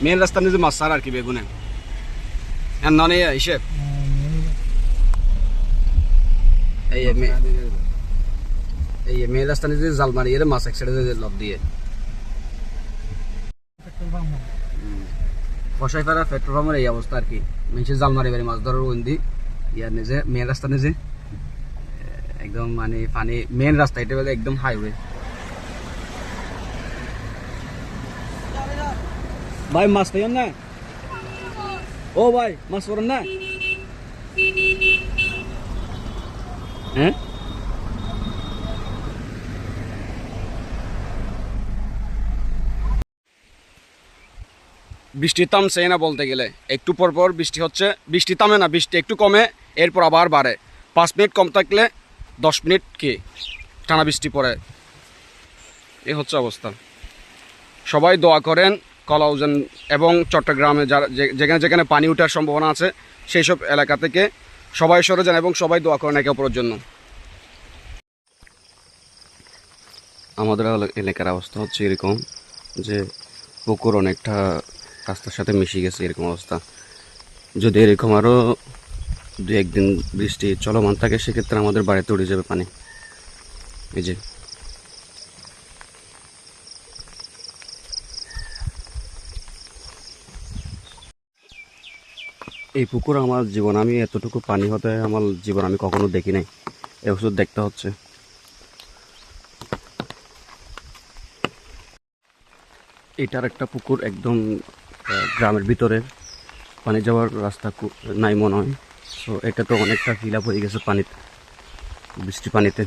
main রাস্তার নিচে মাছ ছাড়া আর কি বেগুনে আর ননে হিসেব এই মেন রাস্তার নিচে জাল মারিয়ে মাছ এক সাইডে লব দিয়ে কষাইপাড়া পেট্রোল পাম্পের এই অবস্থা আর কি মানুষের জাল মারি বাড়ি মাছ ধরার বন্দি ইয়ার নিজে মেন রাস্তা নিজে একদম মানে পানি মেন রাস্তা এটা বলে একদম হাইওয়ে ভাই মাছ পাইন না ও ভাই মাছ পড়েন না হ্যাঁ বৃষ্টি থামছে না বলতে গেলে একটু পর পর বৃষ্টি হচ্ছে বৃষ্টি থামে না বৃষ্টি একটু কমে এরপর আবার বাড়ে 5 মিনিট কম থাকলে 10 মিনিট কি টানা বৃষ্টি পড়ে এই হচ্ছে অবস্থা সবাই দোয়া করেন কলাউজান এবং চট্টগ্রামে যারা যেখানে যেখানে পানি ওঠার সম্ভাবনা আছে সেই সব এলাকা থেকে সবাই সরে যান এবং সবাই দোয়া করেন একে অপরের জন্য আমাদের এলাকার অবস্থা হচ্ছে এরকম যে পুকুর অনেকটা রাস্তার সাথে মিশে গেছে এরকম অবস্থা যদি এরকম আরও 2-1 দিন বৃষ্টি চলমান থাকে সেক্ষেত্রে আমাদের বাড়িতে উঠে যাবে পানি এই যে এই পুকুর আমার জীবন আমি এতটুকু পানি হতে আমার জীবন আমি কখনো দেখি নাই এবছর দেখতে হচ্ছে এটার একটা পুকুর একদম গ্রামের ভিতরে পানি যাওয়ার রাস্তা নাই মনে হয় সো এটা তো অনেকটা ফিল আপ হয়ে গেছে পানিতে বৃষ্টি পানিতে